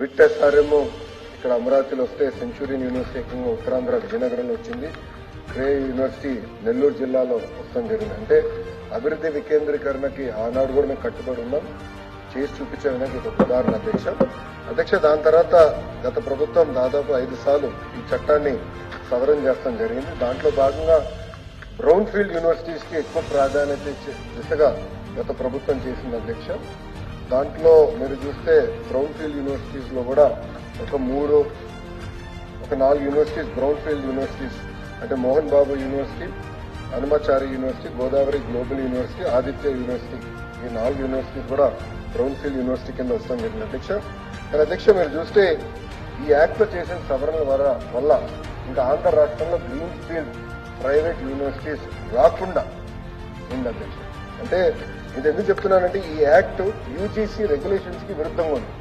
VIT SRM ఇక్కడ అమరావతిలో వస్తే సెంచురియన్ యూనివర్సిటీ ఏకంగా ఉత్తరాంధ్ర విజయనగరంలో వచ్చింది. క్రే యూనివర్సిటీ నెల్లూరు జిల్లాలో వస్తాం జరిగింది. అంటే అభివృద్ధి వికేంద్రీకరణకి ఆనాడు కూడా మేము కట్టుబడి ఉన్నాం. చేసి చూపించే విధంగా ఒక ఉదాహరణ అధ్యక్ష. దాని తర్వాత గత ప్రభుత్వం దాదాపు 5 సార్లు ఈ చట్టాన్ని సవరణ చేస్తాం జరిగింది. దాంట్లో భాగంగా బ్రౌన్ ఫీల్డ్ యూనివర్సిటీస్ కి ఎక్కువ ప్రాధాన్యత ఇచ్చే దిశగా గత ప్రభుత్వం చేసింది అధ్యక్ష. దాంట్లో మీరు చూస్తే బ్రౌన్ ఫీల్డ్ యూనివర్సిటీస్ లో కూడా ఒక 4 యూనివర్సిటీస్ బ్రౌన్ ఫీల్డ్ యూనివర్సిటీస్ అంటే Mohan Babu university, Hanumachari university, Godavari global university, Aditya university, ఈ 4 యూనివర్సిటీస్ కూడా బ్రౌన్ ఫీల్డ్ యూనివర్సిటీ కింద వస్తాం జరిగింది అధ్యక్ష. కానీ అధ్యక్ష మీరు చూస్తే ఈ యాక్ట్ లో చేసిన సవరణల వల్ల ఇంకా ఆంధ్ర రాష్ట్రంలో గ్రీన్ ఫీల్డ్ ప్రైవేట్ యూనివర్సిటీస్ రాకుండా ఉంది అధ్యక్ష. అంటే ఇది ఎందుకు చెప్తున్నానంటే ఈ యాక్ట్ UGC రెగ్యులేషన్స్ కి విరుద్ధంగా ఉంది.